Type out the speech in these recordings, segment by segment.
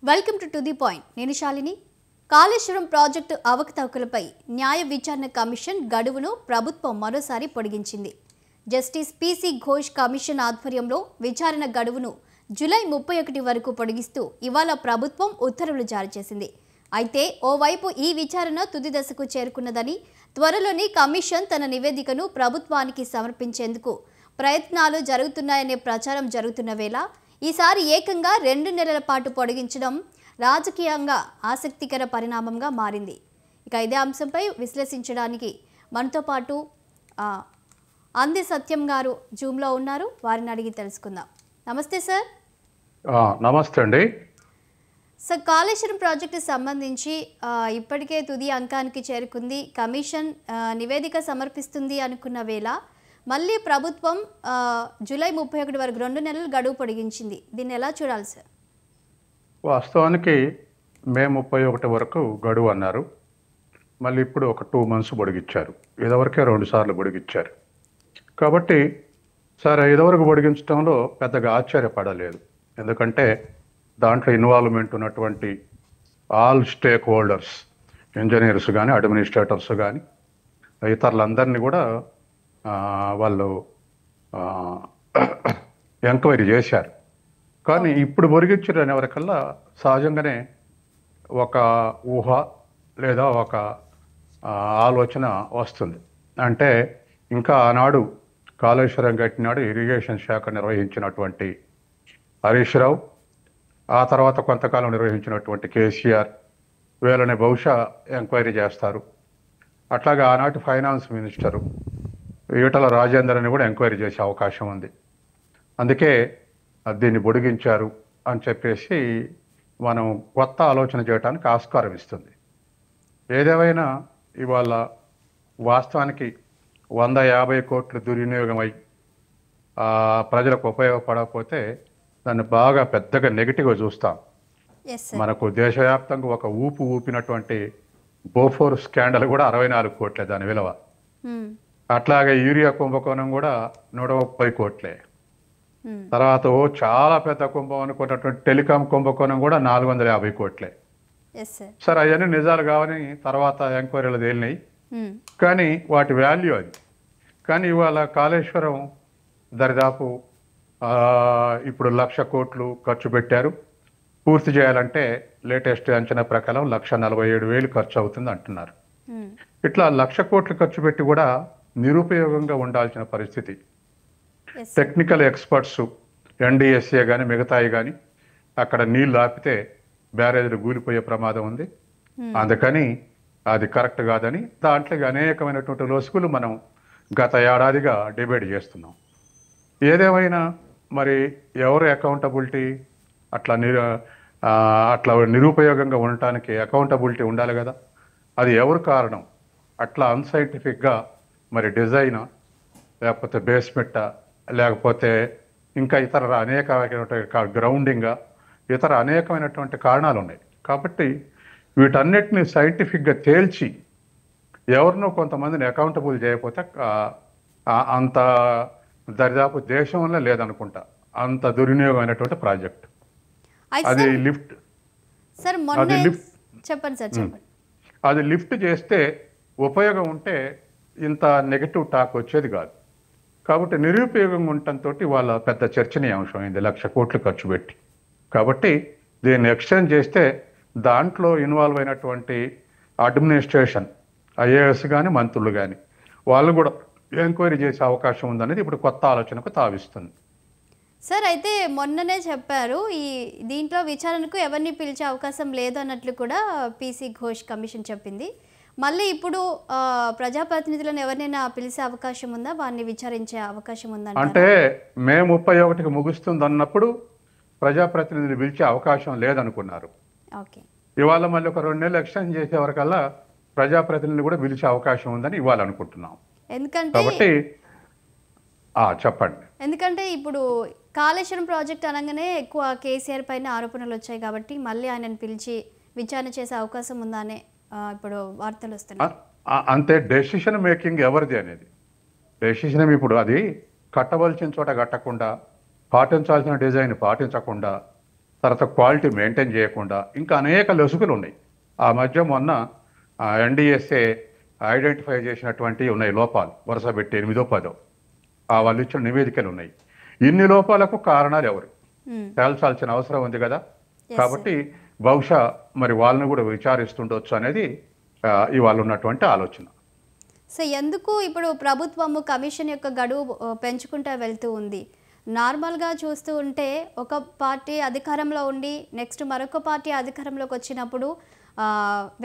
Welcome to the point. నేను Shalini. Kaleshwaram project అవకతవకలపై న్యాయ విచారణ కమిషన్ గడువును ప్రభుత్వం మరోసారి పొడిగించింది. జస్టిస్ పిసి ఘోష్ కమిషన్ ఆధ్వర్యంలో విచారణ గడువును జూలై 31 వరకు పొడిగిస్తూ ఇవాళ ప్రభుత్వం ఉత్తర్వులు జారీ చేసింది. అయితే ఓవైపు ఈ విచారణ తుది దశకు చేరుకున్నదని, త్వరలోని కమిషన్ తన నివేదికను ప్రభుత్వానికి సమర్పించేందుకు ప్రయత్నాలు జరుగుతున్నాయనే ప్రచారం జరుగుతున్న వేళ ఈసారి ఏకంగా 2 నెలల పాటు పొడిగించడం రాజకీయంగా ఆసక్తికర పరిణామంగా మారింది. ఇక ఇదే అంశంపై విశ్లేషించడానికి మనతో పాటు అంది సత్యం గారు జూమ్లో ఉన్నారు. వారిని అడిగి తెలుసుకుందాం. నమస్తే సార్. నమస్తే అండి. సార్, కాళేశ్వరం ప్రాజెక్టు సంబంధించి ఇప్పటికే తుది అంకానికి చేరుకుంది. కమిషన్ నివేదిక సమర్పిస్తుంది అనుకున్న వేళ మళ్ళీ ప్రభుత్వం జూలై 31 వరకు 2 నెలలు గడువు పొడిగించింది. దీన్ని ఎలా చూడాలి సార్? వాస్తవానికి మే 31 వరకు గడువు అన్నారు. మళ్ళీ ఇప్పుడు ఒక 2 months పొడిగించారు. ఇదివరకే 2 సార్లు పొడిగించారు. కాబట్టి సరే, ఇదివరకు పొడిగించడంలో పెద్దగా ఆశ్చర్యపడలేదు. ఎందుకంటే దాంట్లో ఇన్వాల్వ్మెంట్ ఉన్నటువంటి ఆల్ స్టేక్ హోల్డర్స్, ఇంజనీర్స్ కానీ, అడ్మినిస్ట్రేటర్స్ కానీ, ఇతరులందరినీ కూడా వాళ్ళు ఎంక్వైరీ చేశారు. కానీ ఇప్పుడు పొడిగించడం వరకల్లా సహజంగానే ఒక ఊహ లేదా ఒక ఆలోచన వస్తుంది. అంటే ఇంకా ఆనాడు కాళేశ్వరం కట్టినాడు ఇరిగేషన్ శాఖ నిర్వహించినటువంటి హరీష్ రావు, ఆ తర్వాత కొంతకాలం నిర్వహించినటువంటి కేసీఆర్, వీళ్ళని బహుశా ఎంక్వైరీ చేస్తారు. అట్లాగే ఆనాటి ఫైనాన్స్ మినిస్టరు ఈటల రాజేందర్ని కూడా ఎంక్వైరీ చేసే అవకాశం ఉంది. అందుకే దీన్ని పొడిగించారు అని చెప్పేసి మనం కొత్త ఆలోచన చేయడానికి ఆస్కారం ఇస్తుంది. ఏదేమైనా ఇవాళ వాస్తవానికి 150 కోట్లు దుర్వినియోగమై ప్రజలకు ఉపయోగపడకపోతే దాన్ని బాగా పెద్దగా నెగిటివ్గా చూస్తాం. మనకు దేశవ్యాప్తంగా ఒక ఊపినటువంటి బోఫోర్ స్కాండల్ కూడా 64 కోట్లే దాని విలువ. అట్లాగే యూరియా కుంభకోణం కూడా 130 కోట్లే. తర్వాత చాలా పెద్ద కుంభం అనుకున్నటువంటి టెలికాం కుంభకోణం కూడా 450 కోట్లే. సరే, అవన్నీ నిజాలు కావని తర్వాత ఎంక్వైరీలు తేలినాయి. కానీ వాటి వాల్యూ అది. కానీ ఇవాళ కాళేశ్వరం దరిదాపు ఇప్పుడు 1,00,000 కోట్లు ఖర్చు పెట్టారు. పూర్తి చేయాలంటే లేటెస్ట్ అంచనా ప్రకారం 1,47,000 ఖర్చు అవుతుంది అంటున్నారు. ఇట్లా 1,00,000 కోట్లు ఖర్చు పెట్టి కూడా నిరుపయోగంగా ఉండాల్సిన పరిస్థితి. టెక్నికల్ ఎక్స్పర్ట్స్ ఎన్డీఎస్ఏ కానీ మిగతాయి కానీ అక్కడ నీళ్లు ఆపితే బ్యారేజ్లు కూలిపోయే ప్రమాదం ఉంది. అందుకని అది కరెక్ట్ కాదని దాంట్లో అనేకమైనటువంటి లొసుగులు మనం గత ఏడాదిగా డిబేట్ చేస్తున్నాం. ఏదేమైనా మరి ఎవరు అకౌంటబిలిటీ, అట్లా నిరుపయోగంగా ఉండటానికి అకౌంటబిలిటీ ఉండాలి కదా. అది ఎవరు కారణం? అట్లా అన్సైంటిఫిక్గా మరి డిజైన్, లేకపోతే బేస్మెంటా, లేకపోతే ఇంకా ఇతర అనేకమైనటువంటి గ్రౌండింగా, ఇతర అనేకమైనటువంటి కారణాలు ఉన్నాయి. కాబట్టి వీటన్నిటిని సైంటిఫిక్గా తేల్చి ఎవరినో కొంతమందిని అకౌంటబుల్ చేయకపోతే అంత దరిదాపు దేశంలో లేదనుకుంటా అంత దుర్వినియోగమైనటువంటి ప్రాజెక్ట్. అది లిఫ్ట్ అది లిఫ్ట్ చేస్తే ఉపయోగం ఉంటే ఇంత నెగటివ్ టాక్ వచ్చేది కాదు. కాబట్టి నిరుపయోగంగా ఉండటంతో వాళ్ళ పెద్ద చర్చనీయాంశం అయింది 1,00,000 కోట్లు ఖర్చు పెట్టి. కాబట్టి దీన్ని ఎక్స్టెండ్ చేస్తే దాంట్లో ఇన్వాల్వ్ అయినటువంటి అడ్మినిస్ట్రేషన్, ఐఏఎస్ కానీ మంత్రులు కానీ వాళ్ళు కూడా ఎంక్వైరీ చేసే అవకాశం ఉందనేది ఇప్పుడు కొత్త ఆలోచనకు తావిస్తుంది. సార్, అయితే మొన్ననే చెప్పారు దీంట్లో విచారణకు ఎవరిని పిలిచే అవకాశం లేదు అన్నట్లు కూడా పిసి ఘోష్ కమిషన్ చెప్పింది. మళ్ళీ ఇప్పుడు ప్రజాప్రతినిధులను ఎవరినైనా పిలిచే అవకాశం ఉందా? వారిని విచారించే అవకాశం ఉందా? అంటే మే 31కి ముగుస్తుంది అన్నప్పుడు ప్రజాప్రతినిధులు పిలిచే అవకాశం లేదనుకున్నారు. ఇవాళ మళ్ళీ ఒక 2 నెలలు ఎక్స్టెండ్ చేసే వరకల్లా ప్రజాప్రతినిధులు కూడా పిలిచే అవకాశం ఉందని ఇవాళ అనుకుంటున్నాం. కాబట్టి చెప్పండి. ఎందుకంటే ఇప్పుడు కాళేశ్వరం ప్రాజెక్ట్ అనగానే ఎక్కువ కేసీఆర్ పైన ఆరోపణలు వచ్చాయి కాబట్టి మళ్ళీ ఆయనను పిలిచి విచారణ చేసే అవకాశం ఉందానే ఇప్పుడు వార్తలు వస్తున్నాయి. అంతే, డెసిషన్ మేకింగ్ ఎవరిది అనేది. డెసిషన్ ఇప్పుడు అది కట్టవలసిన చోట కట్టకుండా, పాటించాల్సిన డిజైన్ పాటించకుండా, తర్వాత క్వాలిటీ మెయింటైన్ చేయకుండా ఇంకా అనేక లొసుగులు ఉన్నాయి. ఆ మధ్య మొన్న ఎన్డిఎస్ఏ ఐడెంటిఫై చేసినటువంటి ఉన్నాయి లోపాలు, వరుస పెట్టి 8దో 10దో వాళ్ళు ఇచ్చిన నివేదికలు ఉన్నాయి. ఇన్ని లోపాలకు కారణాలు ఎవరు తేల్చాల్సిన అవసరం ఉంది కదా. కాబట్టి బహుశా మరి వాళ్ళని కూడా విచారిస్తుండొచ్చు అనేది ఇవాళ ఉన్నటువంటి ఆలోచన. సో ఎందుకు ఇప్పుడు ప్రభుత్వము కమిషన్ యొక్క గడువు పెంచుకుంటూ వెళ్తూ ఉంది? నార్మల్గా చూస్తూ ఉంటే ఒక పార్టీ అధికారంలో ఉండి నెక్స్ట్ మరొక పార్టీ అధికారంలోకి వచ్చినప్పుడు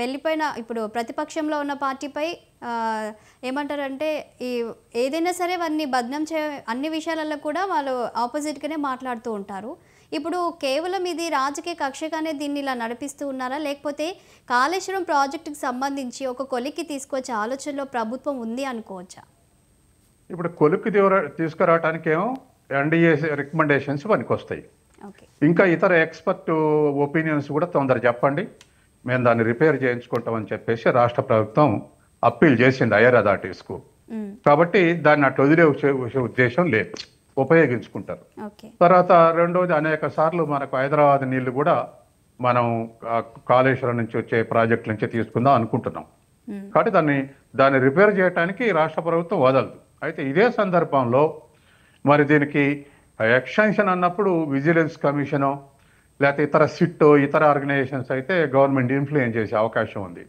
వెళ్ళిపోయిన ఇప్పుడు ప్రతిపక్షంలో ఉన్న పార్టీపై ఏమంటారంటే ఈ ఏదైనా సరే వారిని బద్నాం అన్ని విషయాలలో కూడా వాళ్ళు ఆపోజిట్గానే మాట్లాడుతూ ఉంటారు. ఇప్పుడు కేవలం ఇది రాజకీయ కక్షగానే దీన్ని ఇలా నడిపిస్తూ ఉన్నారా, లేకపోతే కాళేశ్వరం ప్రాజెక్టుకి సంబంధించి ఒక కొలిక్కి తీసుకొచ్చే ఆలోచనలో ప్రభుత్వం ఉంది అనుకోవచ్చా? ఇప్పుడు కొలిక్కి తీసుకురావడానికి ఏమో ఎన్డీఏ రికమెండేషన్స్ పనికొస్తాయి. ఇంకా ఇతర ఎక్స్పర్ట్ ఒపీనియన్స్ కూడా తొందర చెప్పండి, మేము దాన్ని రిపేర్ చేయించుకుంటామని చెప్పేసి రాష్ట్ర ప్రభుత్వం అప్పీల్ చేసింది హైయర్ అథారిటీస్కు. కాబట్టి దాన్ని అట్లా వదిలే ఉద్దేశం లేదు, ఉపయోగించుకుంటారు. తర్వాత రెండోది, అనేక సార్లు మనకు హైదరాబాద్ నీళ్లు కూడా మనం కాళేశ్వరం నుంచి వచ్చే ప్రాజెక్టు నుంచి తీసుకుందాం అనుకుంటున్నాం. కాబట్టి దాన్ని రిపేర్ చేయడానికి రాష్ట్ర ప్రభుత్వం వదలదు. అయితే ఇదే సందర్భంలో మరి దీనికి ఎక్స్టెన్షన్ అన్నప్పుడు విజిలెన్స్ కమిషను లేకపోతే ఇతర సిట్టో ఇతర ఆర్గనైజేషన్స్ అయితే గవర్నమెంట్ ఇన్ఫ్లుయెన్స్ చేసే అవకాశం ఉంది.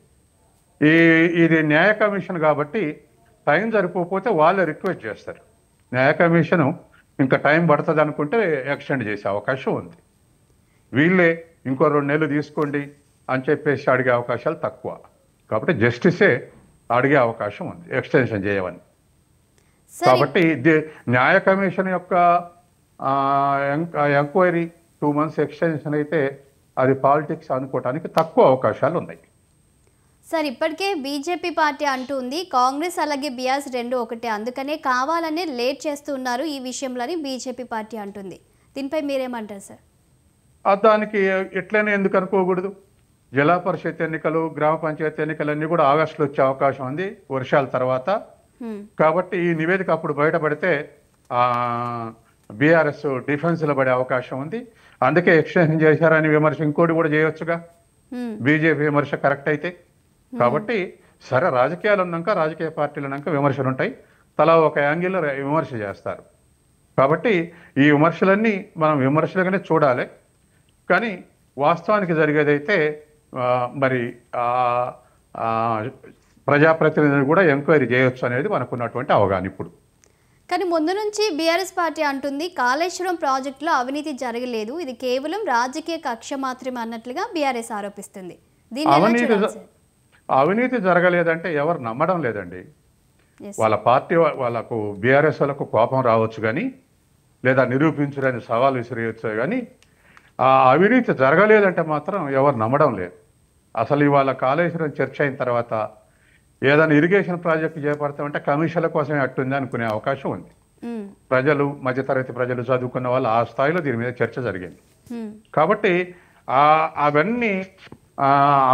ఇది న్యాయ కమిషన్ కాబట్టి టైం సరిపోతే వాళ్ళే రిక్వెస్ట్ చేస్తారు. న్యాయ కమిషను ఇంకా టైం పడుతుంది అనుకుంటే ఎక్స్టెండ్ చేసే అవకాశం ఉంది. వీళ్ళే ఇంకో 2 నెలలు తీసుకోండి అని చెప్పేసి అడిగే అవకాశాలు తక్కువ. కాబట్టి జస్టిసే అడిగే అవకాశం ఉంది ఎక్స్టెన్షన్ చేయమని. కాబట్టి న్యాయ కమిషన్ యొక్క ఎంక్వైరీ 2 months ఎక్స్టెన్షన్ అయితే అది పాలిటిక్స్ అనుకోవడానికి తక్కువ అవకాశాలు ఉన్నాయి. సార్, ఇప్పటికే బీజేపీ పార్టీ అంటుంది కాంగ్రెస్ అలాగే బీఆర్ఎస్ 2 ఒకటే, అందుకనే కావాలనే లేట్ చేస్తున్నారు ఈ విషయంలోని బీజేపీ పార్టీ అంటుంది. దీనిపై మీరేమంటారు సార్? దానికి ఎట్లనే ఎందుకు అనుకోకూడదు? జిల్లా పరిషత్ ఎన్నికలు, గ్రామ పంచాయతీ ఎన్నికలన్నీ కూడా ఆగస్టులో వచ్చే అవకాశం ఉంది వర్షాల తర్వాత. కాబట్టి ఈ నివేదిక అప్పుడు బయటపడితే బీఆర్ఎస్ డిఫెన్స్లో పడే అవకాశం ఉంది. అందుకే ఎక్స్టెన్షన్ చేశారని విమర్శ ఇంకోటి కూడా చేయొచ్చుగా, బీజేపీ విమర్శ కరెక్ట్ అయితే. కాబట్టి సరే, రాజకీయాలు ఉన్నాక రాజకీయ పార్టీలు ఉన్నాక విమర్శలు ఉంటాయి, తలా ఒక యాంగిల్లో విమర్శ చేస్తారు. కాబట్టి ఈ విమర్శలన్నీ మనం విమర్శలుగానే చూడాలి. కానీ వాస్తవానికి జరిగేదైతే మరి ప్రజాప్రతినిధులు కూడా ఎంక్వైరీ చేయొచ్చు అనేది మనకున్నటువంటి అవగాహన ఇప్పుడు. కానీ ముందు నుంచి బీఆర్ఎస్ పార్టీ అంటుంది కాళేశ్వరం ప్రాజెక్టులో అవినీతి జరగలేదు, ఇది కేవలం రాజకీయ కక్ష మాత్రమే అన్నట్లుగా బీఆర్ఎస్ ఆరోపిస్తుంది. అవినీతి జరగలేదంటే ఎవరు నమ్మడం లేదండి. వాళ్ళ పార్టీ వాళ్ళకు బీఆర్ఎస్ వాళ్ళకు కోపం రావచ్చు కానీ, లేదా నిరూపించడానికి సవాల్ విసిరేయచ్చు కానీ, ఆ అవినీతి జరగలేదంటే మాత్రం ఎవరు నమ్మడం లేదు. అసలు ఇవాళ కాళేశ్వరం చర్చ అయిన తర్వాత ఏదైనా ఇరిగేషన్ ప్రాజెక్టు చేపడతామంటే కమిషన్ల కోసమే అట్టుంది అనుకునే అవకాశం ఉంది. ప్రజలు, మధ్యతరగతి ప్రజలు, చదువుకున్న వాళ్ళు ఆ స్థాయిలో దీని మీద చర్చ జరిగింది. కాబట్టి అవన్నీ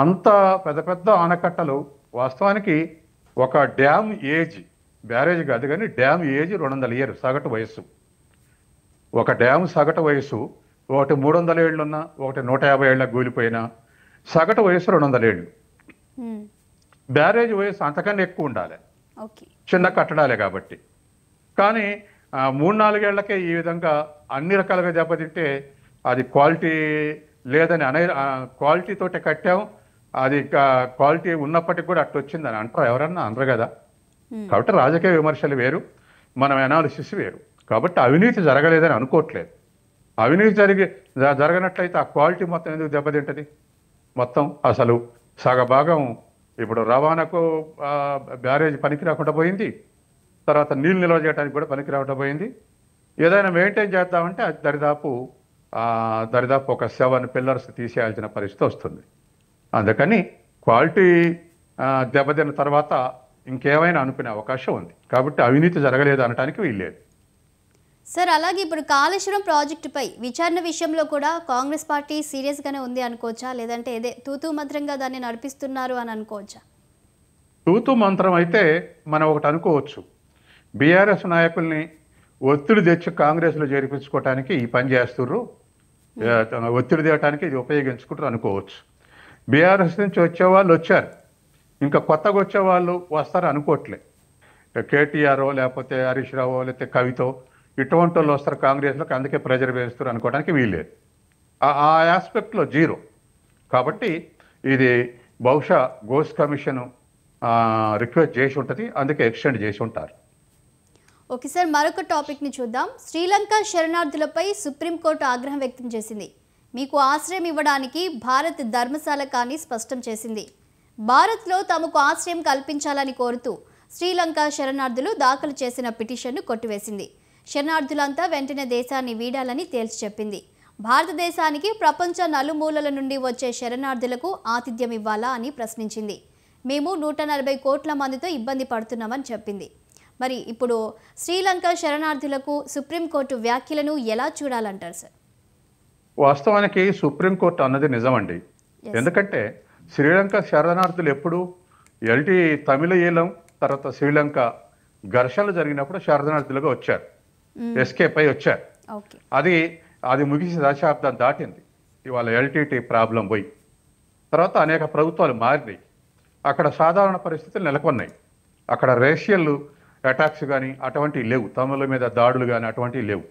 అంత పెద్ద పెద్ద ఆనకట్టలు వాస్తవానికి ఒక డ్యామ్ ఏజ్, బ్యారేజ్ కాదు కానీ డ్యామ్ ఏజ్ 200 years సగటు వయస్సు. ఒక డ్యామ్ సగటు వయస్సు ఒకటి 300 ఏళ్ళున్నా, ఒకటి 150 ఏళ్ళకు కూలిపోయినా సగటు వయస్సు 200 ఏళ్ళు. బ్యారేజ్ వయసు అంతకన్నా ఎక్కువ ఉండాలి, చిన్న కట్టడాలే కాబట్టి. కానీ 3-4 ఏళ్లకే ఈ విధంగా అన్ని రకాలుగా దెబ్బతింటే అది క్వాలిటీ లేదని క్వాలిటీతోటి కట్టాం, అది క్వాలిటీ ఉన్నప్పటికీ కూడా అట్లా వచ్చిందని అంటారు ఎవరన్నా? అనరు కదా. కాబట్టి రాజకీయ విమర్శలు వేరు, మనం అనాలిసిస్ వేరు. కాబట్టి అవినీతి జరగలేదని అనుకోవట్లేదు. అవినీతి జరగనట్లయితే ఆ క్వాలిటీ మొత్తం ఎందుకు దెబ్బతింటది? మొత్తం అసలు సగభాగం ఇప్పుడు రవాణాకు బ్యారేజ్ పనికి రాకుండా పోయింది, తర్వాత నీళ్ళు నిల్వ చేయడానికి కూడా పనికి రాకుండా పోయింది. ఏదైనా మెయింటైన్ చేద్దామంటే అది దరిదాపు ఒక 7 pillars తీసేయాల్సిన పరిస్థితి వస్తుంది. అందుకని క్వాలిటీ దెబ్బతిన్న తర్వాత ఇంకేమైనా అనుకునే అవకాశం ఉంది. కాబట్టి అవినీతి జరగలేదు అనడానికి వీల్లేదు. సార్ అలాగే ఇప్పుడు కాళేశ్వరం ప్రాజెక్టుపై విచారణ విషయంలో కూడా కాంగ్రెస్ పార్టీ సీరియస్గానే ఉంది అనుకోవచ్చా, లేదంటే ఏదే తూతూ మంత్రంగా దాన్ని నడిపిస్తున్నారు అని అనుకోవచ్చా? తూతు మంత్రం అయితే మనం ఒకటి అనుకోవచ్చు, బీఆర్ఎస్ నాయకుల్ని ఒత్తిడి తెచ్చి కాంగ్రెస్లో చేర్పించుకోవటానికి ఈ పని చేస్తుర్రు, ఒత్తిడి తేయటానికి ఇది ఉపయోగించుకుంటారు అనుకోవచ్చు. బీఆర్ఎస్ నుంచి వచ్చేవాళ్ళు వచ్చారు, ఇంకా కొత్తగా వచ్చేవాళ్ళు వస్తారు అనుకోవట్లే. కేటీఆర్ లేకపోతే హరీష్ రావు లేకపోతే కవితో ఇటువంటి వాళ్ళు వస్తారు కాంగ్రెస్లోకి, అందుకే ప్రెజర్ వేస్తారు అనుకోవడానికి వీల్లేదు. ఆ ఆస్పెక్ట్లో జీరో. కాబట్టి ఇది బహుశా ఘోష్ కమిషన్ రిక్వెస్ట్ చేసి ఉంటుంది, అందుకే ఎక్స్టెండ్ చేసి ఉంటారు. ఓకే సార్, మరొక టాపిక్ని చూద్దాం. శ్రీలంక శరణార్థులపై సుప్రీంకోర్టు ఆగ్రహం వ్యక్తం చేసింది. మీకు ఆశ్రయం ఇవ్వడానికి భారత్ ధర్మశాల కానీ స్పష్టం చేసింది. భారత్లో తమకు ఆశ్రయం కల్పించాలని కోరుతూ శ్రీలంక శరణార్థులు దాఖలు చేసిన పిటిషన్ను కొట్టివేసింది. శరణార్థులంతా వెంటనే దేశాన్ని వీడాలని తేల్చి చెప్పింది. భారతదేశానికి ప్రపంచ నలుమూలల నుండి వచ్చే శరణార్థులకు ఆతిథ్యం ఇవ్వాలా అని ప్రశ్నించింది. మేము 140 కోట్ల మందితో ఇబ్బంది పడుతున్నామని చెప్పింది. మరి ఇప్పుడు శ్రీలంక శరణార్థులకు సుప్రీంకోర్టు వ్యాఖ్యలను ఎలా చూడాలంటారు సార్? వాస్తవానికి సుప్రీంకోర్టు అన్నది నిజమండి. ఎందుకంటే శ్రీలంక శరణార్థులు ఎప్పుడు తమిళ తర్వాత శ్రీలంక ఘర్షణలు జరిగినప్పుడు శరణార్థులుగా వచ్చారు, ఎస్కేప్ అయి వచ్చారు. అది ముగిసి దశాబ్దం దాటింది. ఇవాళ ఎల్టీటీ ప్రాబ్లం పోయి తర్వాత అనేక ప్రభుత్వాలు మారినాయి. అక్కడ సాధారణ పరిస్థితులు నెలకొన్నాయి. అక్కడ రేషియల్ అటాక్స్ కానీ అటువంటివి లేవు, తమిళ మీద దాడులు కానీ అటువంటివి లేవు.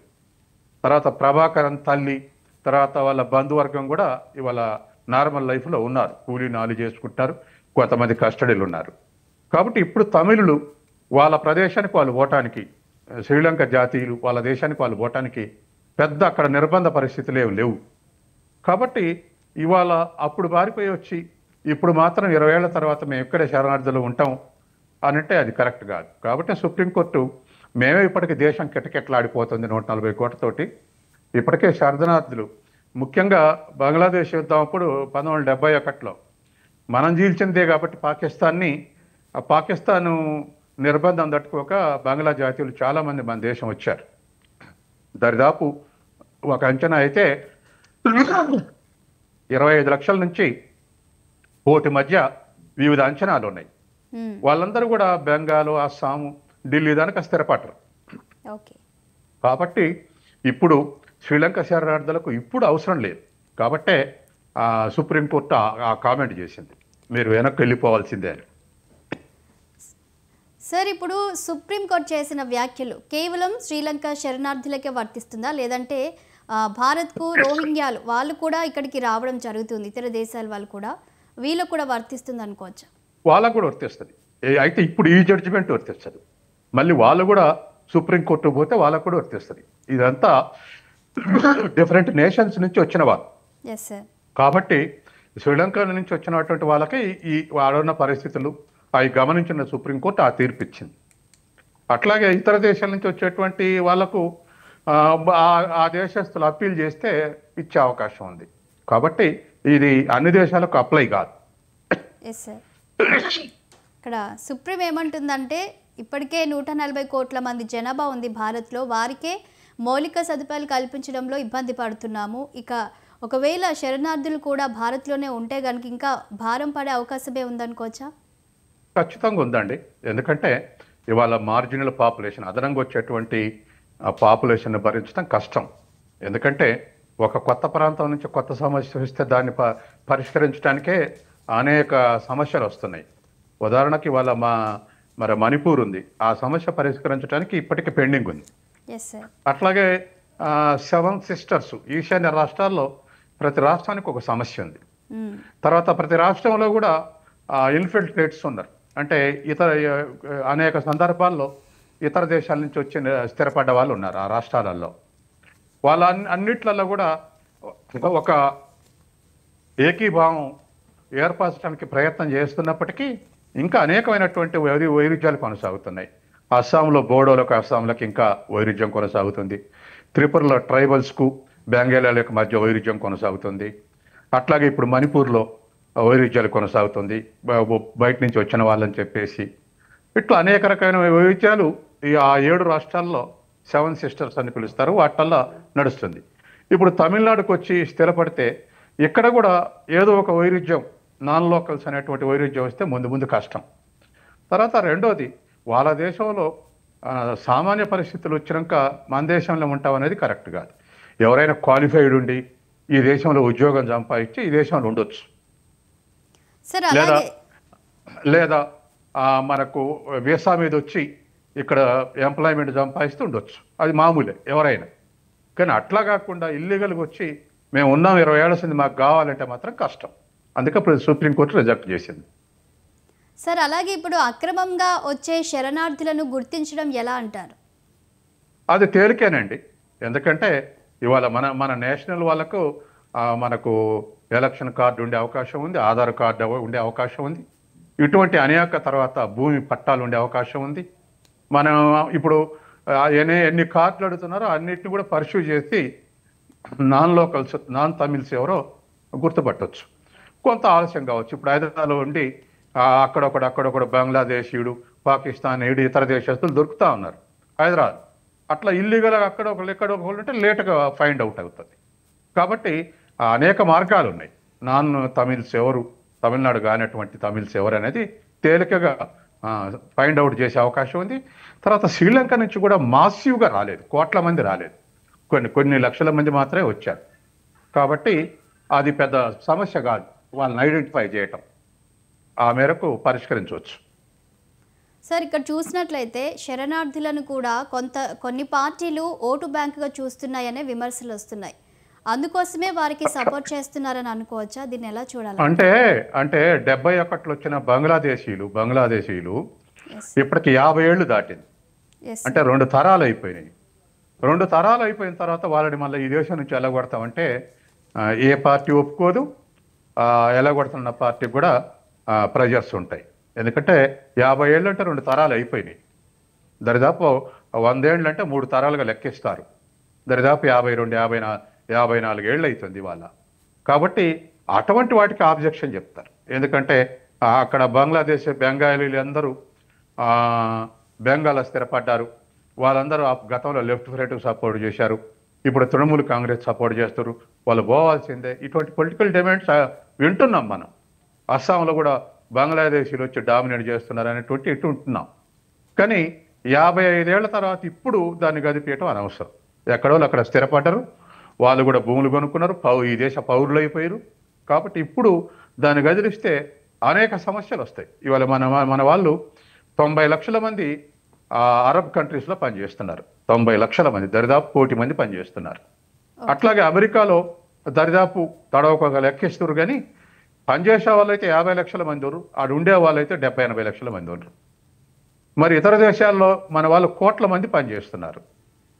తర్వాత ప్రభాకరన్ తల్లి తర్వాత వాళ్ళ బంధువర్గం కూడా ఇవాళ నార్మల్ లైఫ్లో ఉన్నారు, కూలీ నాలి చేసుకుంటారు, కొంతమంది కస్టడీలు ఉన్నారు. కాబట్టి ఇప్పుడు తమిళులు వాళ్ళ ప్రదేశానికి వాళ్ళు పోవటానికి, శ్రీలంక జాతీయులు వాళ్ళ దేశానికి వాళ్ళు పోవటానికి పెద్ద అక్కడ నిర్బంధ పరిస్థితులు ఏమి లేవు. కాబట్టి ఇవాళ అప్పుడు మారిపోయి వచ్చి ఇప్పుడు మాత్రం 20 ఏళ్ల తర్వాత మేము ఇక్కడే శరణార్థులు ఉంటాం అనంటే అది కరెక్ట్ కాదు. కాబట్టి సుప్రీంకోర్టు మేమే ఇప్పటికీ దేశం కిటకిటలాడిపోతుంది 140 కోట్లతోటి. ఇప్పటికే శరణార్థులు ముఖ్యంగా బంగ్లాదేశ్ యుద్ధం అప్పుడు 1971లో మనం చీల్చిందే కాబట్టి పాకిస్తాను నిర్బంధం తట్టుకోక బంగ్లా జాతీయులు చాలామంది మన దేశం వచ్చారు. దరిదాపు ఒక అంచనా అయితే 25 లక్షల నుంచి 1 కోటి మధ్య వివిధ అంచనాలు ఉన్నాయి. వాళ్ళందరూ కూడా బెంగాల్, అస్సాము, ఢిల్లీ దానికి స్థిరపడరు. కాబట్టి ఇప్పుడు శ్రీలంక శరణార్థులకు ఇప్పుడు అవసరం లేదు. కాబట్టే సుప్రీంకోర్టు ఆ కామెంట్ చేసింది, మీరు వెనక్కి వెళ్ళిపోవాల్సిందే అని. సార్, ఇప్పుడు సుప్రీంకోర్టు చేసిన వ్యాఖ్యలు కేవలం శ్రీలంక శరణార్థులకే వర్తిస్తుందా, లేదంటే భారత్కు రోహింగ్యాలు వాళ్ళు కూడా ఇక్కడికి రావడం జరుగుతుంది, ఇతర దేశాల వాళ్ళు కూడా, వీళ్ళకు కూడా వర్తిస్తుంది అనుకోవచ్చా? వాళ్ళకు కూడా వర్తిస్తుంది. అయితే ఇప్పుడు ఈ జడ్జిమెంట్ వర్తిస్తుంది, మళ్ళీ వాళ్ళు కూడా సుప్రీంకోర్టు పోతే వాళ్ళకు కూడా వర్తిస్తుంది. ఇదంతా డిఫరెంట్ నేషన్స్ నుంచి వచ్చిన వాళ్ళు. కాబట్టి శ్రీలంక నుంచి వచ్చినటువంటి వాళ్ళకి ఈ వాడున్న పరిస్థితులు అవి గమనించిన సుప్రీంకోర్టు ఆ తీర్పు ఇచ్చింది. అట్లాగే ఇతర దేశాల నుంచి వచ్చేటువంటి వాళ్ళకు ఆ దేశస్తులు అప్పీల్ చేస్తే ఇచ్చే అవకాశం ఉంది. కాబట్టి ఇది అన్ని దేశాలకు అప్లై కాదు. ఇక్కడ సుప్రీం ఏమంటుందంటే ఇప్పటికే 140 కోట్ల మంది జనాభా ఉంది భారత్లో, వారికే మౌలిక సదుపాయాలు కల్పించడంలో ఇబ్బంది పడుతున్నాము. ఇక ఒకవేళ శరణార్థులు కూడా భారత్లోనే ఉంటే కనుక ఇంకా భారం పడే అవకాశమే ఉందనుకోవచ్చా? ఖచ్చితంగా ఉందండి. ఎందుకంటే ఇవాళ మార్జినల్ పాపులేషన్, అదనంగా వచ్చేటువంటి పాపులేషన్ భరించడం కష్టం. ఎందుకంటే ఒక కొత్త ప్రాంతం నుంచి కొత్త సమస్య వస్తే దాన్ని పరిష్కరించడానికే అనేక సమస్యలు వస్తున్నాయి. ఉదాహరణకి ఇవాళ మరి మణిపూర్ ఉంది, ఆ సమస్య పరిష్కరించడానికి ఇప్పటికీ పెండింగ్ ఉంది. అట్లాగే 7 సిస్టర్స్ ఈశాన్య రాష్ట్రాల్లో ప్రతి రాష్ట్రానికి ఒక సమస్య ఉంది. తర్వాత ప్రతి రాష్ట్రంలో కూడా ఇన్ఫిల్ట్రేట్స్ ఉన్నారు, అంటే ఇతర అనేక సందర్భాల్లో ఇతర దేశాల నుంచి వచ్చి స్థిరపడ్డ వాళ్ళు ఉన్నారు ఆ రాష్ట్రాలలో. వాళ్ళ అన్నిట్లలో కూడా ఒక ఏకీభావం ఏర్పరచడానికి ప్రయత్నం చేస్తున్నప్పటికీ ఇంకా అనేకమైనటువంటి వైరుధ్యాలు కొనసాగుతున్నాయి. అస్సాంలో బోడోలకు అస్సాంలకు ఇంకా వైరుధ్యం కొనసాగుతుంది. త్రిపురలో ట్రైబల్స్కు బెంగాలీలకు మధ్య వైరుధ్యం కొనసాగుతుంది. అట్లాగే ఇప్పుడు మణిపూర్లో వైరుధ్యాలు కొనసాగుతుంది, బయట నుంచి వచ్చిన వాళ్ళని చెప్పేసి. ఇట్లా అనేక రకమైన వైరుధ్యాలు ఆ 7 రాష్ట్రాల్లో సెవెన్ సిస్టర్స్ అని పిలుస్తారు, వాటిల్లో నడుస్తుంది. ఇప్పుడు తమిళనాడుకు వచ్చి స్థిరపడితే ఇక్కడ కూడా ఏదో ఒక వైరుధ్యం, నాన్ లోకల్స్ అనేటువంటి వైరుధ్యం వస్తే ముందు ముందు కష్టం. తర్వాత రెండోది, వాళ్ళ దేశంలో సామాన్య పరిస్థితులు వచ్చినాక మన దేశంలో ఉంటాం అనేది కరెక్ట్ కాదు. ఎవరైనా క్వాలిఫైడ్ ఉండి ఈ దేశంలో ఉద్యోగం సంపాదించి ఈ దేశంలో ఉండొచ్చు, సార్ లేదా అలాగే లేదా మనకు వీసా మీద వచ్చి ఇక్కడ ఎంప్లాయ్మెంట్ సంపాదిస్తూ ఉండొచ్చు, అది మామూలే ఎవరైనా. కానీ అట్లా కాకుండా ఇల్లీగల్గా వచ్చి మేము ఉన్నాం 20 ఏళ్ళ సింది మాకు కావాలంటే మాత్రం కష్టం. అందుకే ఇప్పుడు సుప్రీంకోర్టు రిజెక్ట్ చేసింది. సార్ అలాగే ఇప్పుడు అక్రమంగా వచ్చే శరణార్థులను గుర్తించడం ఎలా అంటారు? అది తేలికేనండి. ఎందుకంటే ఇవాళ మన మన నేషనల్ వాళ్ళకు మనకు ఎలక్షన్ కార్డు ఉండే అవకాశం ఉంది, ఆధార్ కార్డు ఉండే అవకాశం ఉంది, ఇటువంటి అనేక తర్వాత భూమి పట్టాలు ఉండే అవకాశం ఉంది. మనం ఇప్పుడు ఎన్ని కార్డులు అడుగుతున్నారో అన్నిటిని కూడా పర్సూ చేసి నాన్ లోకల్స్, నాన్ తమిళ్స్ ఎవరో గుర్తుపట్టవచ్చు. కొంత ఆలస్యం కావచ్చు. ఇప్పుడు హైదరాబాద్లో ఉండి అక్కడొకడు బంగ్లాదేశీయుడు, పాకిస్తానీయుడు, ఇతర దేశస్తులు దొరుకుతూ ఉన్నారు హైదరాబాద్. అట్లా ఇల్లీగల్గా ఎక్కడొకళ్ళు ఉంటే లేటుగా ఫైండ్ అవుట్ అవుతుంది. కాబట్టి అనేక మార్గాలు ఉన్నాయి. నాన్ తమిళ్స్ ఎవరు, తమిళనాడు కానటువంటి తమిళ్స్ ఎవరు అనేది తేలికగా ఫైండ్ అవుట్ చేసే అవకాశం ఉంది. తర్వాత శ్రీలంక నుంచి కూడా మాసివ్గా రాలేదు, కోట్ల మంది రాలేదు, కొన్ని లక్షల మంది మాత్రమే వచ్చారు. కాబట్టి అది పెద్ద సమస్య కాదు వాళ్ళని ఐడెంటిఫై చేయటం, ఆ మేరకు పరిష్కరించవచ్చు. సార్ ఇక్కడ చూసినట్లయితే శరణార్థులను కూడా కొన్ని పార్టీలు ఓటు బ్యాంకుగా చూస్తున్నాయనే విమర్శలు వస్తున్నాయి. అందుకోసమే వారికి సపోర్ట్ చేస్తున్నారని అనుకోవచ్చా? దీన్ని ఎలా చూడాలి? అంటే 71లో వచ్చిన బంగ్లాదేశీయులు ఇప్పటికి 50 ఏళ్ళు దాటింది. అంటే 2 తరాలు అయిపోయినాయి. 2 తరాలు అయిపోయిన తర్వాత వాళ్ళని మళ్ళీ ఈ దేశం నుంచి ఎలాగొడతామంటే ఏ పార్టీ ఒప్పుకోదు. ఎలాగొడుతున్న పార్టీకి కూడా ప్రెజర్స్ ఉంటాయి. ఎందుకంటే 50 ఏళ్ళు అంటే 2 తరాలు అయిపోయినాయి. దరిదాపు 100 ఏళ్ళు అంటే 3 తరాలుగా లెక్కిస్తారు. దరిదాపు 54 ఏళ్ళు అవుతుంది వాళ్ళ. కాబట్టి అటువంటి వాటికి ఆబ్జెక్షన్ చెప్తారు. ఎందుకంటే అక్కడ బంగ్లాదేశ్ బెంగాలీలు అందరూ బెంగాల్లో స్థిరపడ్డారు. వాళ్ళందరూ గతంలో లెఫ్ట్ ఫ్రంట్కి సపోర్ట్ చేశారు, ఇప్పుడు తృణమూల్ కాంగ్రెస్ సపోర్ట్ చేస్తారు, వాళ్ళు పోవాల్సిందే. ఇటువంటి పొలిటికల్ డిమాండ్స్ వింటున్నాం మనం. అస్సాంలో కూడా బంగ్లాదేశీలు వచ్చి డామినేట్ చేస్తున్నారు అనేటువంటి ఇటు ఉంటున్నాం. కానీ 55 ఏళ్ల తర్వాత ఇప్పుడు దాన్ని గదిపేయటం అనవసరం. ఎక్కడో అక్కడ స్థిరపడ్డారు, వాళ్ళు కూడా భూములు కొనుక్కున్నారు, ఈ దేశ పౌరులు అయిపోయారు. కాబట్టి ఇప్పుడు దాన్ని గదిలిస్తే అనేక సమస్యలు వస్తాయి. ఇవాళ మన వాళ్ళు 90 లక్షల మంది అరబ్ కంట్రీస్లో పనిచేస్తున్నారు. 90 లక్షల మంది, దరిదాపు 1 కోటి మంది పనిచేస్తున్నారు. అట్లాగే అమెరికాలో దరిదాపు తడవక లెక్కిస్తున్నారు. కానీ పనిచేసే వాళ్ళైతే 50 లక్షల మంది ఉన్నారు, ఆడు ఉండే వాళ్ళైతే 70-80 లక్షల మంది ఉన్నారు. మరి ఇతర దేశాల్లో మన వాళ్ళు కోట్ల మంది పనిచేస్తున్నారు.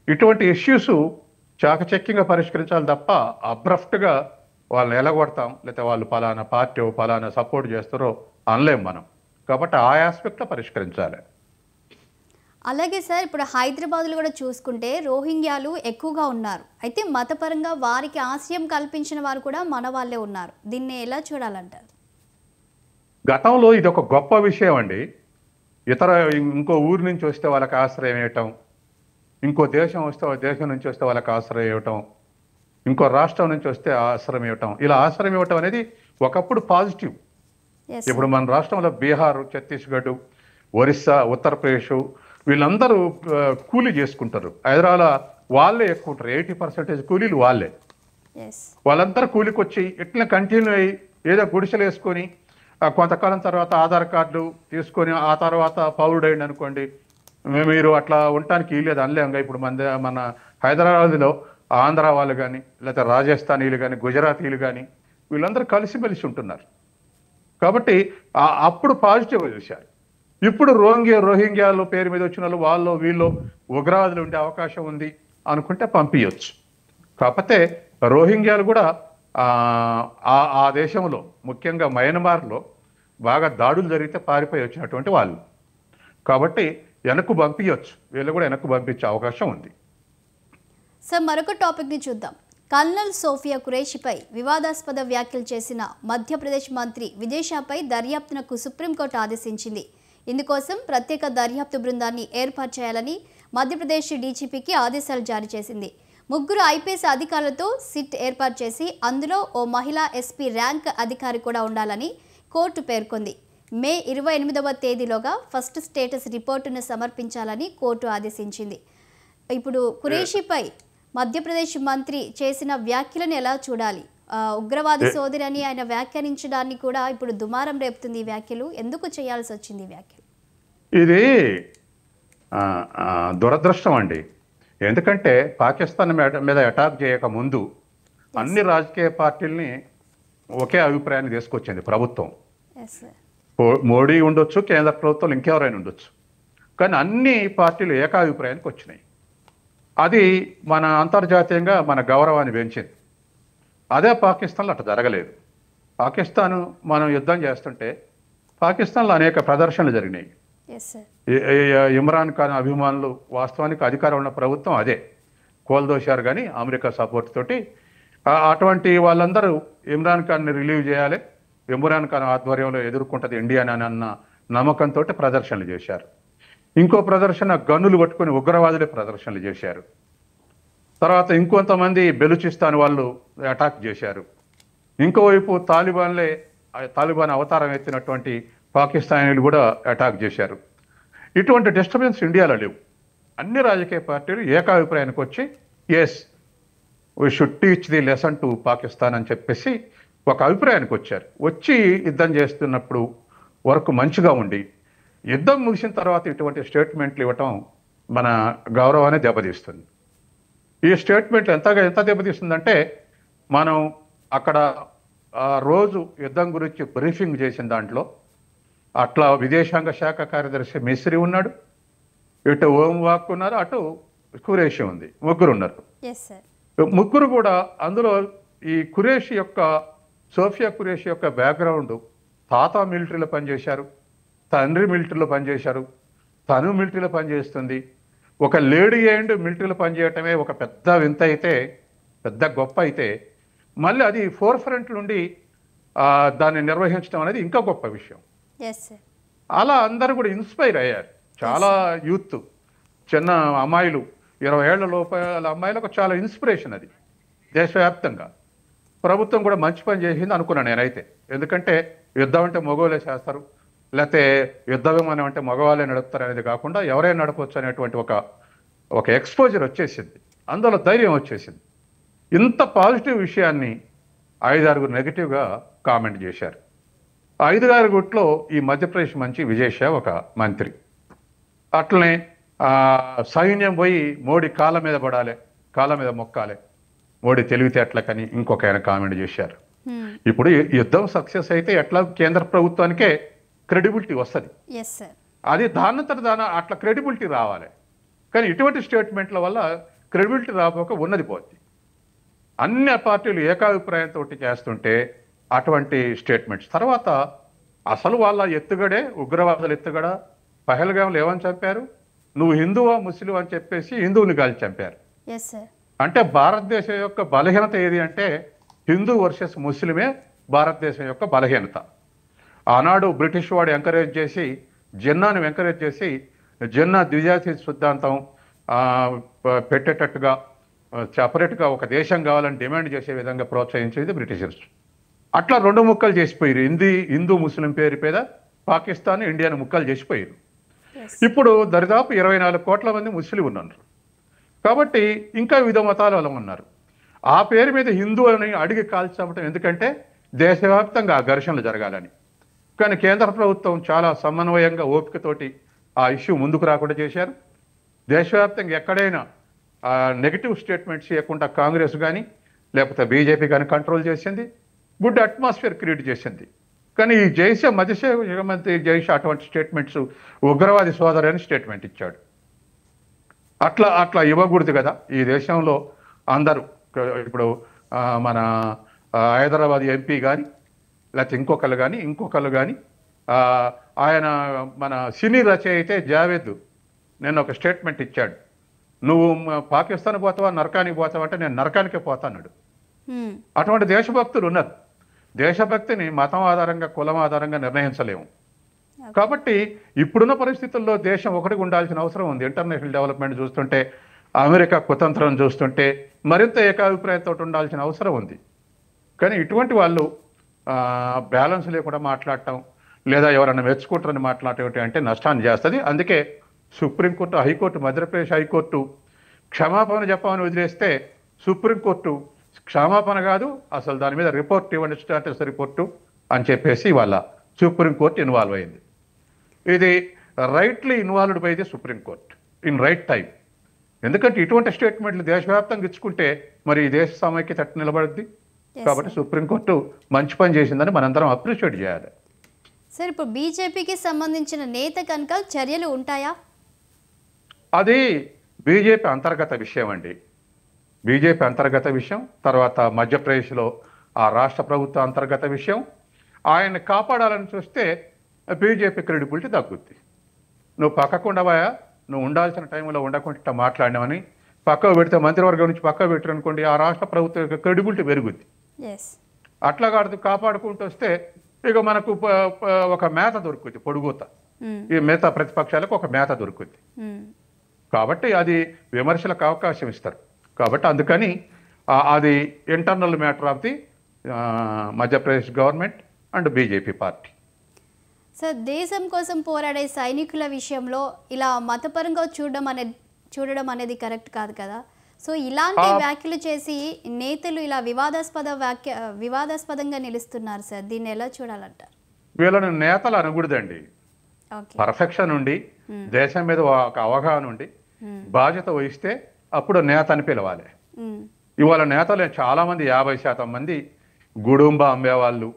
ఇటువంటి ఇష్యూస్ చాకచక్యంగా పరిష్కరించాలి తప్ప అబ్రఫ్ట్గా వాళ్ళని ఎలగొడతాం, లేకపోతే వాళ్ళు పలానా పార్టీ పలానా సపోర్ట్ చేస్తారో అనలేం మనం. కాబట్టి ఆ ఆస్పెక్ట్లో పరిష్కరించాలి. అలాగే సార్ ఇప్పుడు హైదరాబాద్లో కూడా చూసుకుంటే రోహింగ్యాలు ఎక్కువగా ఉన్నారు. అయితే మతపరంగా వారికి ఆశ్రయం కల్పించిన వారు కూడా మన వాళ్ళే ఉన్నారు. దీన్ని ఎలా చూడాలంటారు? గతంలో ఇది ఒక గొప్ప విషయం అండి. ఇంకో ఊరి నుంచి వస్తే వాళ్ళకి ఆశ్రయం ఇవ్వటం, ఇంకో దేశం నుంచి వస్తే వాళ్ళకి ఆశ్రయం ఇవ్వటం, ఇంకో రాష్ట్రం నుంచి వస్తే ఆశ్రయం ఇవ్వటం, ఇలా ఆశ్రయం ఇవ్వటం అనేది ఒకప్పుడు పాజిటివ్. ఇప్పుడు మన రాష్ట్రంలో బీహార్, ఛత్తీస్గఢ్, ఒరిస్సా, ఉత్తరప్రదేశ్ వీళ్ళందరూ కూలీ చేసుకుంటారు. హైదరాబాద్ వాళ్ళే ఎక్కువ ఉంటారు, 80% కూలీలు వాళ్ళే. వాళ్ళందరూ కూలికి వచ్చి ఇట్లా కంటిన్యూ అయ్యి ఏదో గుడిసెలు వేసుకొని కొంతకాలం తర్వాత ఆధార్ కార్డు తీసుకొని ఆ తర్వాత పౌరుడైంది అనుకోండి, మీరు అట్లా ఉండటానికి వీలేదు అనలేంగా. ఇప్పుడు మన హైదరాబాద్లో ఆంధ్ర వాళ్ళు కానీ, లేకపోతే రాజస్థానీలు కానీ, గుజరాతీలు కానీ వీళ్ళందరూ కలిసిమెలిసి ఉంటున్నారు. కాబట్టి అప్పుడు పాజిటివ్గా చూశారు. ఇప్పుడు రోహింగ్యాలు పేరు మీద వచ్చిన వాళ్ళు వీళ్ళు ఉగ్రవాదులు ఉండే అవకాశం ఉంది అనుకుంటే పంపించవచ్చు. కాకపోతే రోహింగ్యాలు కూడా ఆ దేశంలో ముఖ్యంగా మయన్మార్లో బాగా దాడులు జరిగితే పారిపోయి వచ్చినటువంటి వాళ్ళు. కాబట్టి వెనక్కు పంపించవచ్చు, వీళ్ళు కూడా వెనక్కు పంపించే అవకాశం ఉంది. సార్ మరొక టాపిక్ని చూద్దాం. కల్నల్ సోఫియా ఖురేషిపై వివాదాస్పద వ్యాఖ్యలు చేసిన మధ్యప్రదేశ్ మంత్రి విదేశాపై దర్యాప్తునకు సుప్రీంకోర్టు ఆదేశించింది. ఇందుకోసం ప్రత్యేక దర్యాప్తు బృందాన్ని ఏర్పాటు చేయాలని మధ్యప్రదేశ్ డీజీపీకి ఆదేశాలు జారీ చేసింది. 3 ఐపీఎస్ అధికారులతో సిట్ ఏర్పాటు చేసి అందులో ఓ మహిళా ఎస్పీ ర్యాంక్ అధికారి కూడా ఉండాలని కోర్టు పేర్కొంది. మే 28వ తేదీలోగా ఫస్ట్ స్టేటస్ రిపోర్టును సమర్పించాలని కోర్టు ఆదేశించింది. ఇప్పుడు ఖురేషీపై మధ్యప్రదేశ్ మంత్రి చేసిన వ్యాఖ్యలను ఎలా చూడాలి? ఉగ్రవాది సోదరి అని ఆయన వ్యాఖ్యానించడాన్ని కూడా ఇప్పుడు దుమారం రేపుతుంది. ఈ వ్యాఖ్యలు ఎందుకు చేయాల్సి వచ్చింది? ఈ వ్యాఖ్యలు ఇది దురదృష్టం అండి. ఎందుకంటే పాకిస్తాన్ మీద అటాక్ చేయక ముందు అన్ని రాజకీయ పార్టీల్ని ఒకే అభిప్రాయాన్ని తీసుకొచ్చింది ప్రభుత్వం. మోడీ ఉండొచ్చు, కేంద్ర ప్రభుత్వం ఇంకెవరైనా ఉండొచ్చు, కానీ అన్ని పార్టీలు ఏకాభిప్రాయానికి వచ్చినాయి. అది మన అంతర్జాతీయంగా మన గౌరవాన్ని పెంచింది. అదే పాకిస్తాన్లో అట్లా జరగలేదు. పాకిస్తాన్ మనం యుద్ధం చేస్తుంటే పాకిస్తాన్లో అనేక ప్రదర్శనలు జరిగినాయి. ఇమ్రాన్ ఖాన్ అభిమానులు, వాస్తవానికి అధికారం ఉన్న ప్రభుత్వం అదే కోల్దోశారు, కానీ అమెరికా సపోర్ట్ తోటి అటువంటి వాళ్ళందరూ ఇమ్రాన్ ఖాన్ని రిలీవ్ చేయాలి, ఇమ్రాన్ ఖాన్ ఆధ్వర్యంలో ఎదుర్కొంటుంది ఇండియా అని అన్న నమ్మకంతో ప్రదర్శనలు చేశారు. ఇంకో ప్రదర్శన గన్నులు పట్టుకుని ఉగ్రవాదులే ప్రదర్శనలు చేశారు. తర్వాత ఇంకొంతమంది బెలూచిస్తాన్ వాళ్ళు అటాక్ చేశారు. ఇంకోవైపు తాలిబాన్ అవతారం ఎత్తినటువంటి పాకిస్తానీలు కూడా అటాక్ చేశారు. ఇటువంటి డిస్టర్బెన్స్ ఇండియాలో లేవు. అన్ని రాజకీయ పార్టీలు ఏకాభిప్రాయానికి వచ్చి as we should teach the lesson to Pakistan అని చెప్పేసి ఒక అభిప్రాయానికి వచ్చారు. వచ్చి యుద్ధం చేస్తున్నప్పుడు వరకు మంచిగా ఉండి యుద్ధం ముగిసిన తర్వాత ఇటువంటి స్టేట్మెంట్లు ఇవ్వటం మన గౌరవాన్ని దెబ్బతీస్తుంది. ఈ స్టేట్మెంట్లు ఎంత దెబ్బతీస్తుందంటే, మనం అక్కడ రోజు యుద్ధం గురించి బ్రీఫింగ్ చేసిన దాంట్లో అట్లా విదేశాంగ శాఖ కార్యదర్శి మిస్రి ఉన్నాడు, ఇటు ఓం వాక్ ఉన్నారు, అటు ఖురేషి ఉంది, ముగ్గురు ఉన్నారు. ముగ్గురు కూడా అందులో ఈ సోఫియా ఖురేషి యొక్క బ్యాక్గ్రౌండ్, తాత మిలిటరీలో పనిచేశారు, తండ్రి మిలిటరీలో పనిచేశారు, తను మిలిటరీలో పనిచేస్తుంది. ఒక లేడీ అండ్ మిలిటరీలో పనిచేయటమే ఒక పెద్ద వింత అయితే, పెద్ద గొప్ప అయితే, మళ్ళీ అది ఫోర్ ఫ్రంట్ నుండి దాన్ని నిర్వహించడం అనేది ఇంకా గొప్ప విషయం. అలా అందరూ కూడా ఇన్స్పైర్ అయ్యారు. చాలా యూత్, చిన్న అమ్మాయిలు, 20 ఏళ్ల లోపల అమ్మాయిలకు చాలా ఇన్స్పిరేషన్. అది దేశవ్యాప్తంగా ప్రభుత్వం కూడా మంచి పని చేసింది అనుకున్నాను నేనైతే. ఎందుకంటే యుద్ధం అంటే మగవాళ్ళే చేస్తారు, లేకపోతే యుద్ధ విమానం అంటే మగవాళ్ళే నడుపుతారు అనేది కాకుండా ఎవరైనా నడపవచ్చు అనేటువంటి ఒక ఎక్స్పోజర్ వచ్చేసింది, అందులో ధైర్యం వచ్చేసింది. ఇంత పాజిటివ్ విషయాన్ని 5-6 నెగిటివ్గా కామెంట్ చేశారు. 5-6 ఈ మధ్యప్రదేశ్ మంచి విజయ్ ఒక మంత్రి. అట్లనే సైన్యం పోయి మోడీ కాళ్ళ మీద పడాలి, కాళ్ళ మీద మొక్కాలి, మోడీ తెలివితేటలకని ఇంకొక ఆయన కామెంట్ చేశారు. ఇప్పుడు యుద్ధం సక్సెస్ అయితే ఎట్లా కేంద్ర ప్రభుత్వానికే క్రెడిబిలిటీ వస్తుంది. అది దాని అట్లా క్రెడిబిలిటీ రావాలి. కానీ ఇటువంటి స్టేట్మెంట్ల వల్ల క్రెడిబిలిటీ రాకపోక ఉన్నది పోద్ది. అన్ని పార్టీలు ఏకాభిప్రాయంతో చేస్తుంటే అటువంటి స్టేట్మెంట్స్ తర్వాత అసలు వాళ్ళ ఎత్తుగడే, ఉగ్రవాదుల ఎత్తుగడ. పహల్గాంలో ఏమని చంపారు? నువ్వు హిందువా ముస్లిం అని చెప్పేసి హిందువుని గాలి చంపారు. అంటే భారతదేశం యొక్క బలహీనత ఏది అంటే హిందూ వర్సెస్ ముస్లిమే భారతదేశం యొక్క బలహీనత. ఆనాడు బ్రిటిష్ వాడు ఎంకరేజ్ చేసి, జిన్నాను ఎంకరేజ్ చేసి, జిన్నా ద్విజాతి సిద్ధాంతం పెట్టేటట్టుగా సపరేట్గా ఒక దేశం కావాలని డిమాండ్ చేసే విధంగా ప్రోత్సహించేది బ్రిటిషర్స్. అట్లా 2 ముక్కలు చేసిపోయారు. హిందూ ముస్లిం పేరు మీద పాకిస్తాన్ ఇండియాను ముక్కలు చేసిపోయారు. ఇప్పుడు దరిదాపు 24 కోట్ల మంది ముస్లిం ఉన్నారు. కాబట్టి ఇంకా వివిధ మతాల వాళ్ళు ఉన్నారు. ఆ పేరు మీద హిందూ అని అడిగి కాల్చడం ఎందుకంటే దేశవ్యాప్తంగా ఆ ఘర్షణలు జరగాలని. కానీ కేంద్ర ప్రభుత్వం చాలా సమన్వయంగా ఓపికతోటి ఆ ఇష్యూ ముందుకు రాకుండా చేశారు. దేశవ్యాప్తంగా ఎక్కడైనా నెగిటివ్ స్టేట్మెంట్స్ చేయకుండా కాంగ్రెస్ కానీ లేకపోతే బీజేపీ కానీ కంట్రోల్ చేసింది, గుడ్ అట్మాస్ఫియర్ క్రియేట్ చేసింది. కానీ ఈ మంత్రి జైష్ అటువంటి స్టేట్మెంట్స్ ఉగ్రవాది సోదరు అని స్టేట్మెంట్ ఇచ్చాడు. అట్లా ఇవ్వకూడదు కదా. ఈ దేశంలో అందరూ ఇప్పుడు మన హైదరాబాద్ ఎంపీ కానీ లేకపోతే ఇంకొకళ్ళు కానీ ఆయన మన సినీ రచయితే జావేద్ నేను ఒక స్టేట్మెంట్ ఇచ్చాడు, నువ్వు పాకిస్తాన్ పోతావా నరకానికి పోతావా అంటే నేను నరకానికే పోతాన్నాడు. అటువంటి దేశభక్తులు ఉన్నారు. దేశభక్తిని మతం ఆధారంగా కులం ఆధారంగా నిర్ణయించలేము. కాబట్టి ఇప్పుడున్న పరిస్థితుల్లో దేశం ఒకటిగా ఉండాల్సిన అవసరం ఉంది. ఇంటర్నేషనల్ డెవలప్మెంట్ చూస్తుంటే, అమెరికా కుతంత్రం చూస్తుంటే మరింత ఏకాభిప్రాయంతో ఉండాల్సిన అవసరం ఉంది. కానీ ఇటువంటి వాళ్ళు బ్యాలెన్స్ లేకుండా మాట్లాడటం, లేదా ఎవరైనా మెచ్చుకుంటారని మాట్లాడటం అంటే నష్టాన్ని చేస్తుంది. అందుకే సుప్రీంకోర్టు, హైకోర్టు, మధ్యప్రదేశ్ హైకోర్టు క్షమాపణ చెప్పమని వదిలేస్తే సుప్రీంకోర్టు క్షమాపణ కాదు, అసలు దాని మీద రిపోర్ట్ ఇవ్వండి, స్టేటస్ రిపోర్టు అని చెప్పేసి వాళ్ళ సుప్రీంకోర్టు ఇన్వాల్వ్ అయింది. ఇది rightly involved by the supreme court in right time. ఎందుకంటే ఇటువంటి స్టేట్మెంట్లు దేశవ్యాప్తంగా ఇచ్చుకుంటే మరి ఈ దేశ సమైక్యత తట్టు నిలబడుద్ది. కాబట్టి సుప్రీంకోర్టు మంచి పని చేసిందని మనందరం అప్రిషియేట్ చేయాలి. సార్, ఇప్పుడు బీజేపీకి సంబంధించిన నేత కనుక చర్యలు ఉంటాయా? అది బీజేపీ అంతర్గత విషయం అండి. బీజేపీ అంతర్గత విషయం, తర్వాత మధ్యప్రదేశ్లో ఆ రాష్ట్ర ప్రభుత్వ అంతర్గత విషయం. ఆయన్ని కాపాడాలని చూస్తే బీజేపీ క్రెడిబిలిటీ తగ్గుద్ది. నువ్వు పక్కకు ఉండవా, నువ్వు ఉండాల్సిన టైంలో ఉండకుండా మాట్లాడినామని పక్కకు పెడితే, మంత్రివర్గం నుంచి పక్కకు పెట్టారనుకోండి, ఆ రాష్ట్ర ప్రభుత్వం యొక్క క్రెడిబిలిటీ పెరుగుద్ది. అట్లా కాపాడుకుంటూ వస్తే ఇక మనకు ఒక మేత దొరుకుద్ది, పొడుగుత. ఈ మిగతా ప్రతిపక్షాలకు ఒక మేత దొరుకుద్ది. కాబట్టి అది విమర్శలకు అవకాశం ఇస్తారు. కాబట్టి అందుకని అది internal matter of the Madhya Pradesh government and BJP party. Sir, దేశం కోసం పోరాడే సైనికుల విషయంలో ఇలా మతపరంగా చూడడం అనేది కరెక్ట్ కాదు కదా. సో ఇలాంటి వ్యాఖ్యలు చేసి నేతలు ఇలా వివాదాస్పదంగా నిలుస్తున్నారు సార్. దీన్ని ఎలా చూడాలంటారు? వీళ్ళని నేతలు అనకూడదండి. పర్ఫెక్షన్ ఉండి, దేశం మీద ఒక అవగాహన ఉండి, బాధ్యత వహిస్తే అప్పుడు నేత అని పిలవాలి. ఇవాళ నేతలు చాలా మంది, 50% మంది గుడుంబ అమ్మేవాళ్ళు,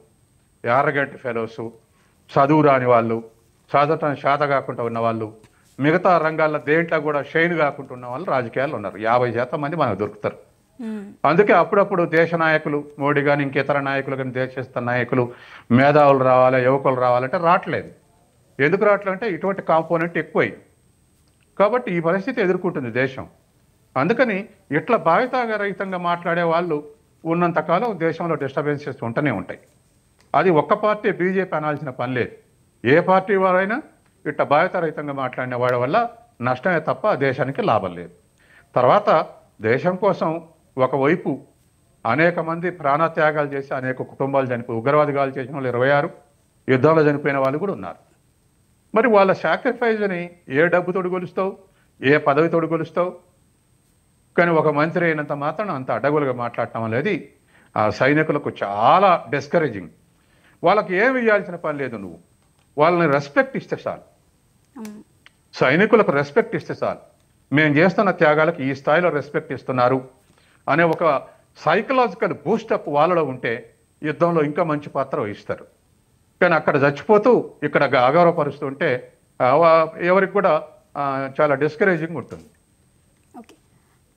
యారగెంట్ ఫెలోస్, చదువు రాని వాళ్ళు, చదవటం శాత కాకుండా ఉన్న వాళ్ళు, మిగతా రంగాల్లో దేంట్లో కూడా షైన్ కాకుండా ఉన్న వాళ్ళు రాజకీయాల్లో ఉన్నారు. 50% మంది మనకు దొరుకుతారు. అందుకే అప్పుడప్పుడు దేశ నాయకులు, మోడీ కానీ ఇంకేతర నాయకులు కానీ, దేశస్థ నాయకులు, మేధావులు రావాలి, యువకులు రావాలంటే రావట్లేదు. ఎందుకు రావట్లేదంటే ఇటువంటి కాంపోనెంట్ ఎక్కువైంది. కాబట్టి ఈ పరిస్థితి ఎదుర్కొంటుంది దేశం. అందుకని ఇట్లా బాధ్యతారహితంగా మాట్లాడే వాళ్ళు ఉన్నంతకాలం దేశంలో డిస్టర్బెన్సెస్ ఉంటూనే ఉంటాయి. అది ఒక్క పార్టీ బీజేపీ అనాల్సిన పని లేదు. ఏ పార్టీ వారైనా ఇట్లా బాధ్యతారహితంగా మాట్లాడిన వాడి వల్ల నష్టమే తప్ప దేశానికి లాభం లేదు. తర్వాత దేశం కోసం ఒకవైపు అనేక మంది ప్రాణత్యాగాలు చేసి అనేక కుటుంబాలు చనిపోయి, ఉగ్రవాదిగాలు చేసిన వాళ్ళు 26, యుద్ధంలో చనిపోయిన వాళ్ళు కూడా ఉన్నారు. మరి వాళ్ళ సాక్రిఫైజ్ని ఏ డబ్బుతోడు కొలుస్తావు, ఏ పదవితోడు కొలుస్తావు? కానీ ఒక మంత్రి అయినంత మాత్రం అంత అడ్డగోలుగా మాట్లాడటం అనేది ఆ సైనికులకు చాలా డిస్కరేజింగ్. వాళ్ళకి ఏమి ఇవ్వాల్సిన పని లేదు, నువ్వు వాళ్ళని రెస్పెక్ట్ ఇస్తే చాలు. సైనికులకు రెస్పెక్ట్ ఇస్తే చాలు. మేము చేస్తున్న త్యాగాలకు ఈ స్థాయిలో రెస్పెక్ట్ ఇస్తున్నారు అనే ఒక సైకలాజికల్ బూస్టప్ వాళ్ళలో ఉంటే యుద్ధంలో ఇంకా మంచి పాత్ర వహిస్తారు. కానీ అక్కడ చచ్చిపోతూ ఇక్కడ అగౌరవపరుస్తూ ఉంటే ఎవరికి కూడా చాలా డిస్కరేజింగ్ ఉంటుంది. ఓకే,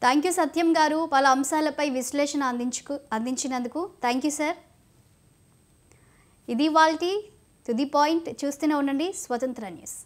థ్యాంక్ యూ సత్యం గారు, పలు అంశాలపై విశ్లేషణ అందించినందుకు థ్యాంక్ యూ సార్. ఇది వాల్టి టు ది పాయింట్. చూస్తూనే ఉండండి స్వతంత్ర న్యూస్.